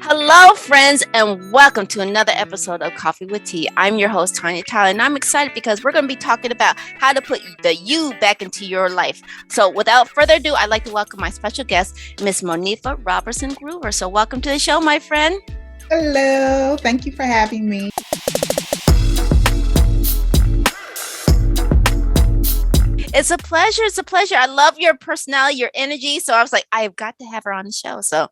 Hello, friends, and welcome to another episode of Coffee with Tea. I'm your host, Tanya Tyler, and I'm excited because we're going to be talking about how to put the you back into your life. So, without further ado, I'd like to welcome my special guest, Miss Monifa Groover. So, welcome to the show, my friend. Hello, thank you for having me. It's a pleasure. It's a pleasure. I love your personality, your energy. So, I was like, I've got to have her on the show. So,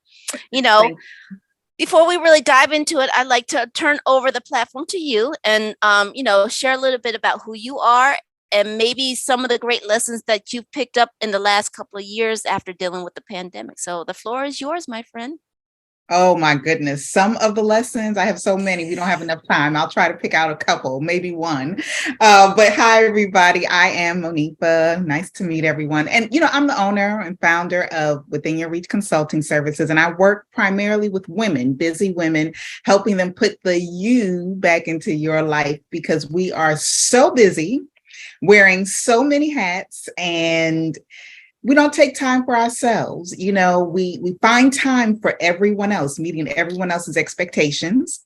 before we really dive into it, I'd like to turn over the platform to you and, share a little bit about who you are and maybe some of the great lessons that you've picked up in the last couple of years after dealing with the pandemic. So the floor is yours, my friend. Oh my goodness. Some of the lessons, I have so many, we don't have enough time. I'll try to pick out a couple, maybe one. But hi, everybody. I am Monifa. Nice to meet everyone. And, I'm the owner and founder of Within Your Reach Consulting Services. And I work primarily with women, busy women, helping them put the you back into your life because we are so busy wearing so many hats and we don't take time for ourselves. We find time for everyone else, meeting everyone else's expectations.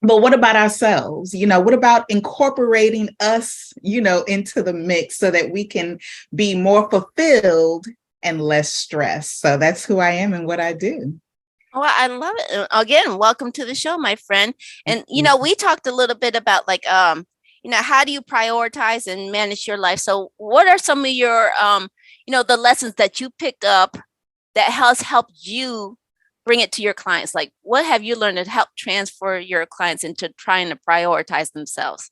But what about ourselves? What about incorporating us, into the mix so that we can be more fulfilled and less stressed? So that's who I am and what I do. Well, I love it. Again, welcome to the show, my friend. And, we talked a little bit about how do you prioritize and manage your life? So what are some of your, the lessons that you picked up that has helped you bring it to your clients? Like, what have you learned to help transfer your clients into trying to prioritize themselves?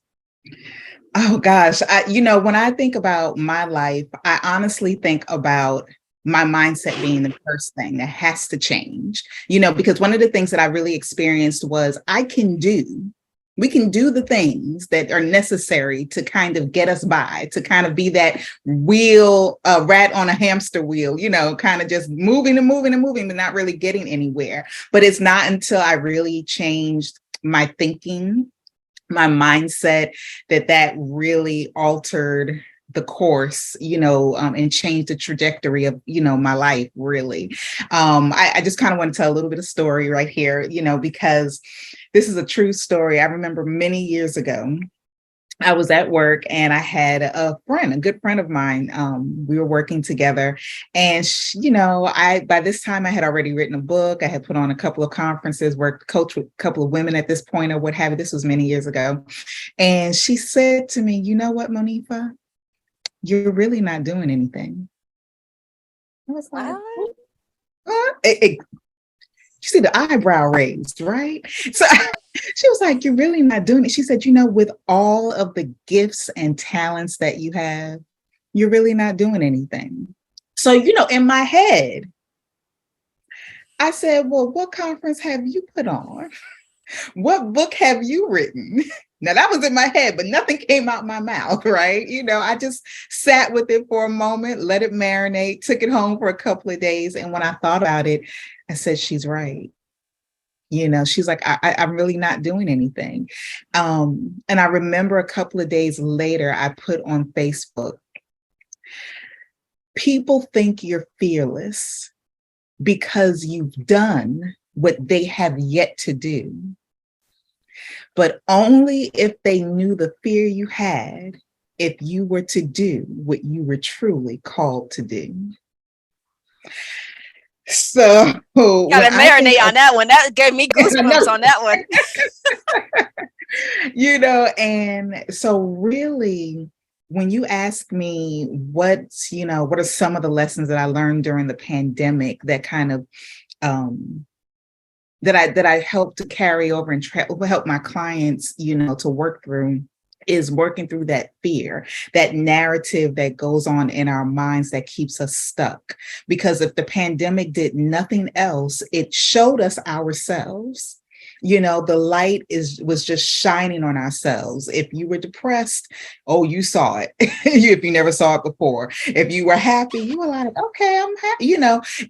Oh, gosh. When I think about my life, I honestly think about my mindset being the first thing that has to change, because one of the things that I really experienced was we can do the things that are necessary to kind of get us by, to kind of be that wheel, rat on a hamster wheel, kind of just moving and moving and moving, but not really getting anywhere. But it's not until I really changed my thinking, my mindset, that really altered the course, and changed the trajectory of, my life, really. I just kind of want to tell a little bit of story right here, because this is a true story. I remember many years ago, I was at work and I had a good friend of mine. We were working together and, by this time I had already written a book. I had put on a couple of conferences, coached with a couple of women at this point or what have you. This was many years ago. And she said to me, "You know what, Monifa? You're really not doing anything." I was like, you see the eyebrow raised, right? So she was like, "You're really not doing it." She said, "With all of the gifts and talents that you have, you're really not doing anything." So, in my head, I said, "Well, what conference have you put on? What book have you written?" Now that was in my head, but nothing came out my mouth, right? I just sat with it for a moment, let it marinate, took it home for a couple of days. And when I thought about it, I said, she's right. She's like, I'm really not doing anything. And I remember a couple of days later, I put on Facebook, "People think you're fearless because you've done what they have yet to do. But only if they knew the fear you had if you were to do what you were truly called to do." So gotta marinate on that one. That gave me goosebumps on that one. And so really, when you ask me what are some of the lessons that I learned during the pandemic that kind of that I help to carry over and help my clients, to work through, is working through that fear, that narrative that goes on in our minds that keeps us stuck. Because if the pandemic did nothing else, it showed us ourselves. The light was just shining on ourselves. If you were depressed, oh, you saw it. If you never saw it before. If you were happy, you were like, okay, I'm happy.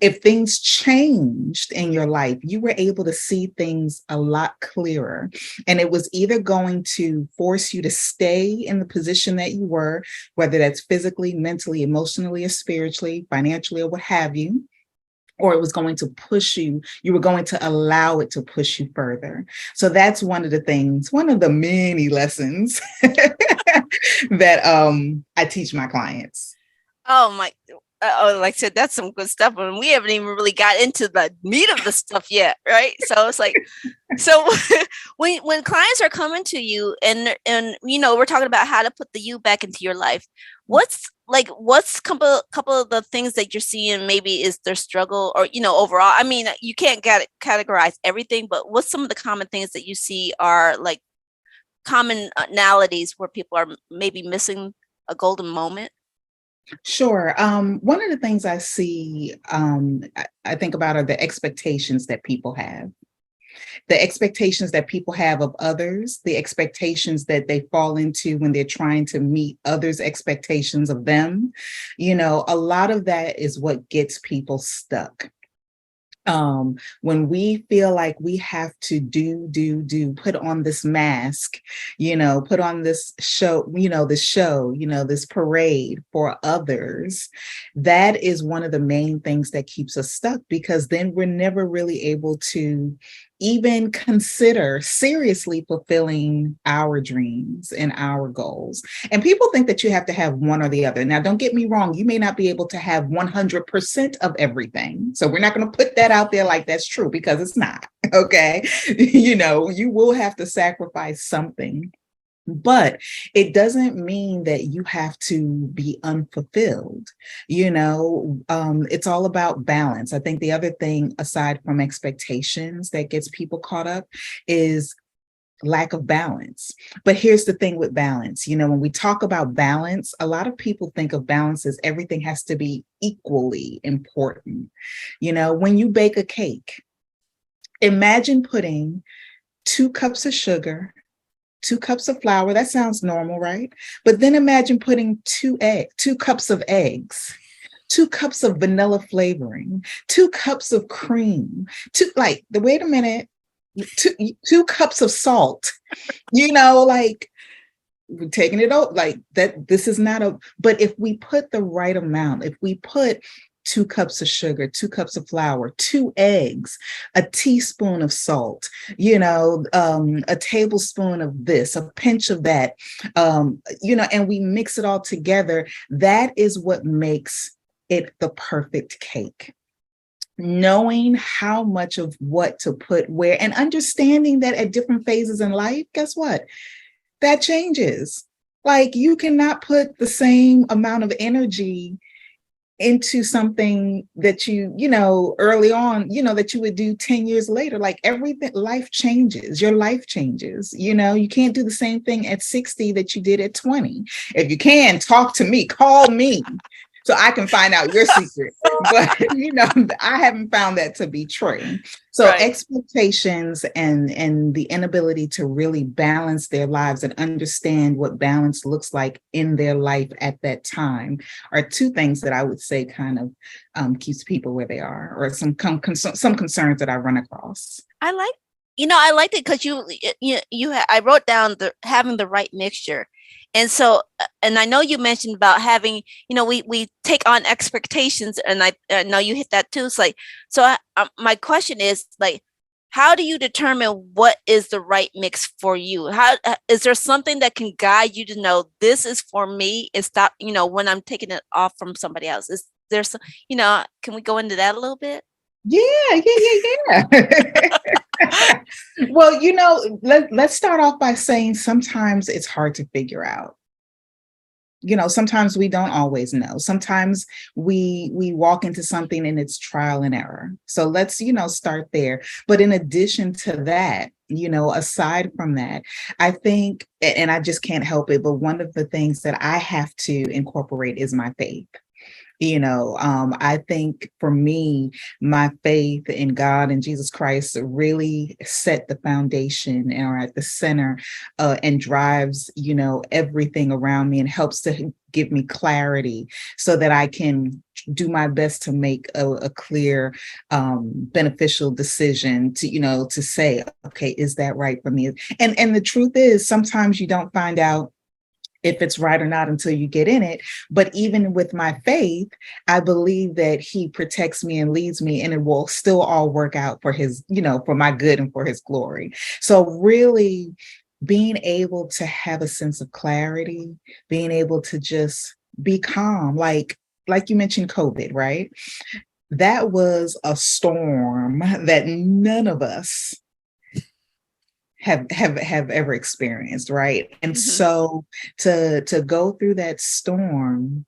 If things changed in your life, you were able to see things a lot clearer. And it was either going to force you to stay in the position that you were, whether that's physically, mentally, emotionally, or spiritually, financially, or what have you, or it was going to push you. You were going to allow it to push you further. So that's one of the things, one of the many lessons that I teach my clients. Oh my, oh, like I said, that's some good stuff. And we haven't even really got into the meat of the stuff yet, right? So it's like, so when clients are coming to you and we're talking about how to put the you back into your life, what's couple of the things that you're seeing maybe is their struggle or overall? I mean, you can't categorize everything, but what's some of the common things that you see are like commonalities where people are maybe missing a golden moment? Sure. One of the things I see, I think about are the expectations that people have. The expectations that people have of others, the expectations that they fall into when they're trying to meet others' expectations of them. A lot of that is what gets people stuck. When we feel like we have to do, put on this mask, put on this show, this parade for others, that is one of the main things that keeps us stuck, because then we're never really able to even consider seriously fulfilling our dreams and our goals. And people think that you have to have one or the other. Now, don't get me wrong, you may not be able to have 100% of everything. So we're not going to put that out there like that's true, because it's not. Okay. You will have to sacrifice something. But it doesn't mean that you have to be unfulfilled. It's all about balance. I think the other thing, aside from expectations, that gets people caught up is lack of balance. But here's the thing with balance. When we talk about balance, a lot of people think of balance as everything has to be equally important. When you bake a cake, imagine putting 2 cups of sugar, 2 cups of flour. That sounds normal, right? But then imagine putting 2 cups of eggs, 2 cups of vanilla flavoring, 2 cups of cream, wait a minute, 2 cups of salt, we're taking it out like that. This is not but if we put the right amount, if we put 2 cups of sugar, 2 cups of flour, 2 eggs, a teaspoon of salt, a tablespoon of this, a pinch of that, and we mix it all together, that is what makes it the perfect cake. Knowing how much of what to put where, and understanding that at different phases in life, guess what? That changes. Like, you cannot put the same amount of energy into something that early on, that you would do 10 years later. Like, everything, life changes, your life changes. You can't do the same thing at 60 that you did at 20. If you can, talk to me, call me, so I can find out your secret. But, I haven't found that to be true. So right. Expectations and the inability to really balance their lives and understand what balance looks like in their life at that time are 2 things that I would say kind of keeps people where they are, or some concerns that I run across. I like it because I wrote down having the right mixture. And so, and I know you mentioned about having, we take on expectations, and I know you hit that too. It's like, so my question is like, how do you determine what is the right mix for you? How is there something that can guide you to know this is for me and stop, when I'm taking it off from somebody else? Is there some, can we go into that a little bit? Yeah. Well, let's start off by saying sometimes it's hard to figure out. Sometimes we don't always know. Sometimes we walk into something and it's trial and error. So let's, start there. But in addition to that, aside from that, I think, and I just can't help it, but one of the things that I have to incorporate is my faith. I think for me, my faith in God and Jesus Christ really set the foundation and are at the center and drives, everything around me, and helps to give me clarity so that I can do my best to make a clear, beneficial decision to say, okay, is that right for me? And the truth is, sometimes you don't find out if it's right or not until you get in it. But even with my faith, I believe that he protects me and leads me, and it will still all work out for his, for my good and for his glory. So really being able to have a sense of clarity, being able to just be calm, like you mentioned COVID, right? That was a storm that none of us have ever experienced, right? And Mm-hmm. so to go through that storm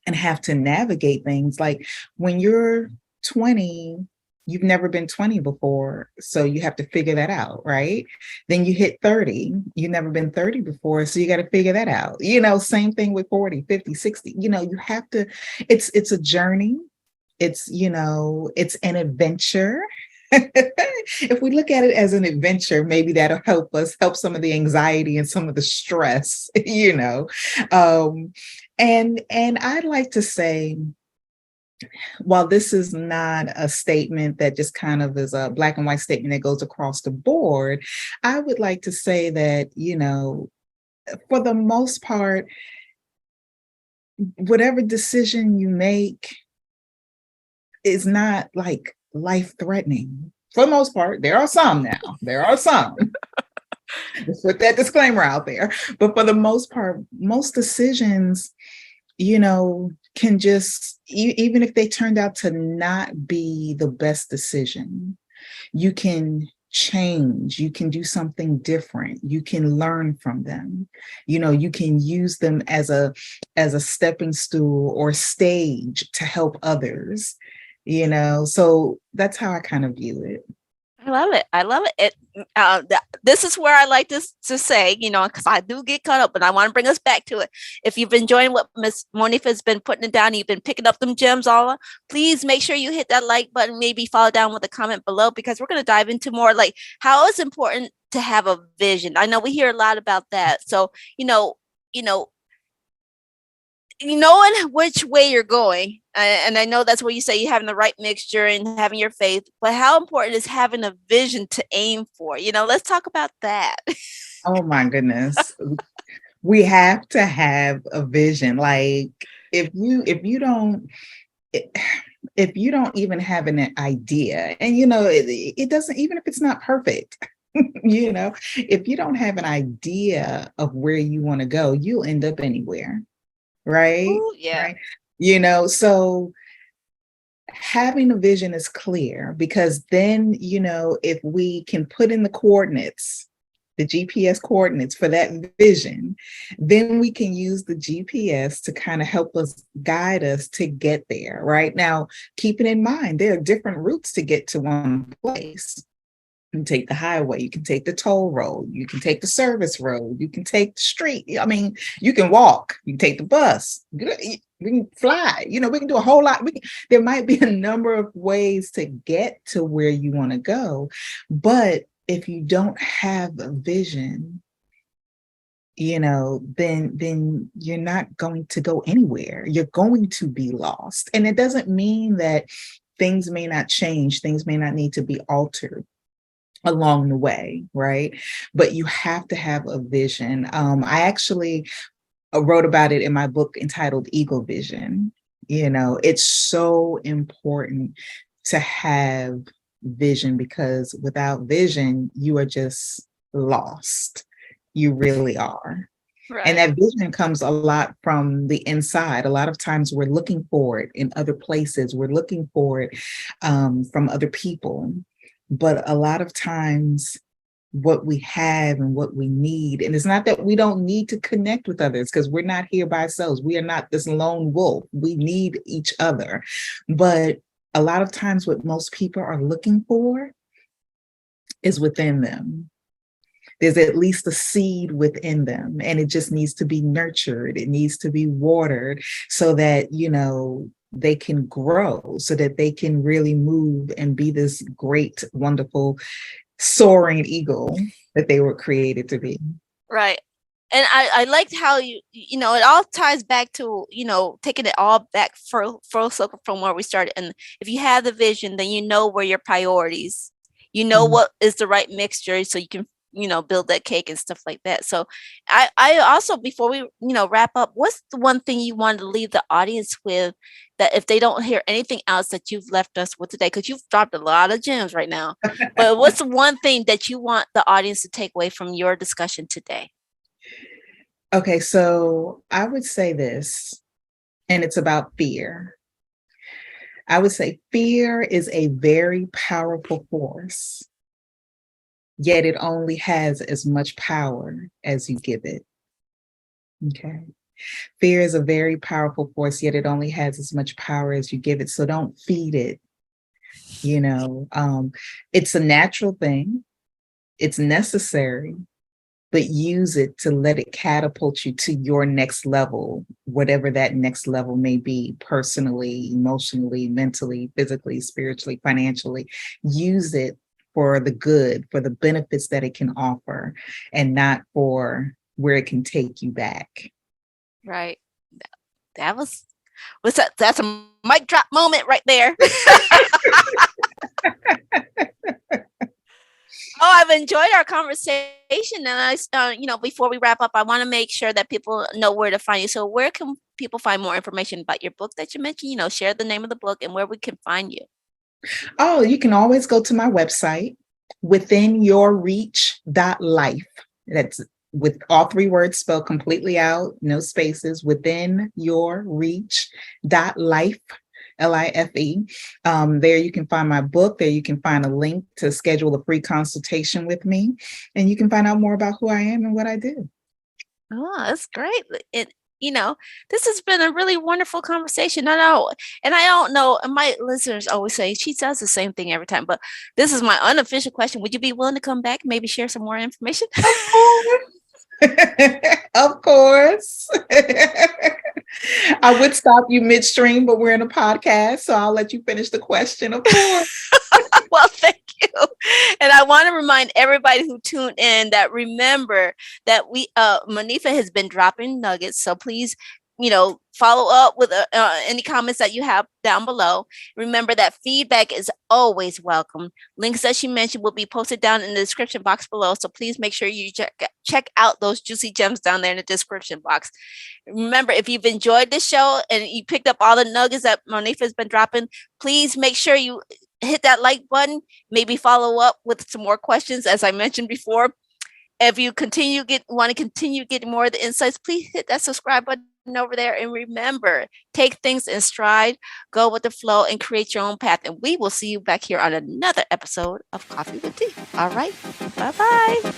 and have to navigate things, like when you're 20, you've never been 20 before, so you have to figure that out, right? Then you hit 30, you've never been 30 before, so you got to figure that out. Same thing with 40, 50, 60. You have to, it's a journey. It's an adventure. If we look at it as an adventure, maybe that'll help some of the anxiety and some of the stress, um, and I'd like to say, while this is not a statement that just kind of is a black and white statement that goes across the board, I would like to say that, for the most part, whatever decision you make is not like life threatening. For the most part, there are some now. There are some. Just put that disclaimer out there. But for the most part, most decisions, can just, even if they turned out to not be the best decision, you can change, you can do something different, you can learn from them, you can use them as a stepping stool or stage to help others, so that's how I kind of view it. I love it. I love it. This is where I like to say, because I do get caught up, and I want to bring us back to it. If you've been enjoying what Miss Monifa has been putting it down, you've been picking up them gems all, please make sure you hit that like button, maybe follow down with a comment below, because we're going to dive into more like how it's important to have a vision. I know we hear a lot about that. So, you know, knowing which way you're going, and I know that's where you say you having the right mixture and having your faith, but how important is having a vision to aim for? Let's talk about that. Oh my goodness. We have to have a vision. Like if you don't even have an idea, and it doesn't, even if it's not perfect, if you don't have an idea of where you want to go, you'll end up anywhere. Right. Ooh, yeah. Right. So having a vision is clear, because then, if we can put in the coordinates, the GPS coordinates for that vision, then we can use the GPS to kind of help us guide us to get there. Right now, keeping in mind, there are different routes to get to one place. You can take the highway, you can take the toll road, you can take the service road, you can take the street. I mean, you can walk, you can take the bus, we can fly, we can do a whole lot. There might be a number of ways to get to where you want to go. But if you don't have a vision, then you're not going to go anywhere. You're going to be lost. And it doesn't mean that things may not change, things may not need to be altered along the way, right? But you have to have a vision. I actually wrote about it in my book entitled Eagle Vision. It's so important to have vision, because without vision, you are just lost. You really are. And Right. that vision comes a lot from the inside. A lot of times we're looking for it in other places. We're looking for it from other people. But a lot of times what we have and what we need, and it's not that we don't need to connect with others, because we're not here by ourselves. We are not this lone wolf. We need each other. But a lot of times what most people are looking for is within them. There's at least a seed within them, and it just needs to be nurtured. It needs to be watered so that, they can grow, so that they can really move and be this great, wonderful, soaring eagle that they were created to be. Right. And I liked how it all ties back to, taking it all back full circle from where we started. And if you have the vision, then you know where your priorities, Mhm. what is the right mixture, so you can build that cake and stuff like that. So I also, before we, wrap up, what's the one thing you want to leave the audience with, that if they don't hear anything else that you've left us with today, because you've dropped a lot of gems right now, but what's the one thing that you want the audience to take away from your discussion today? Okay, so I would say this, and it's about fear. I would say fear is a very powerful force, yet it only has as much power as you give it. Okay. Fear is a very powerful force, yet it only has as much power as you give it. So don't feed it. It's a natural thing, it's necessary, but use it to let it catapult you to your next level, whatever that next level may be, personally, emotionally, mentally, physically, spiritually, financially. Use it for the good, for the benefits that it can offer, and not for where it can take you back. Right. That's a mic drop moment right there. Oh, I've enjoyed our conversation, and before we wrap up, I want to make sure that people know where to find you. So, where can people find more information about your book that you mentioned? Share the name of the book and where we can find you. Oh, you can always go to my website, withinyourreach.life. That's with all three words spelled completely out, no spaces, withinyourreach.life. LIFE. There you can find my book. There you can find a link to schedule a free consultation with me, and you can find out more about who I am and what I do. Oh, that's great. This has been a really wonderful conversation. I know, and I don't know, and my listeners always say she does the same thing every time, but this is my unofficial question. Would you be willing to come back, maybe share some more information? Of course. I would stop you midstream, but we're in a podcast, so I'll let you finish the question, of course. Well, thank you. And I want to remind everybody who tuned in that, remember that Monifa has been dropping nuggets. So please, follow up with any comments that you have down below. Remember that feedback is always welcome. Links that she mentioned will be posted down in the description box below. So please make sure you check out those juicy gems down there in the description box. Remember, if you've enjoyed this show and you picked up all the nuggets that Monifa has been dropping, please make sure you hit that like button, maybe follow up with some more questions, as I mentioned before. If you want to continue getting more of the insights, please hit that subscribe button over there. And remember, take things in stride, go with the flow, and create your own path. And we will see you back here on another episode of Coffee with Tea. All right. Bye-bye.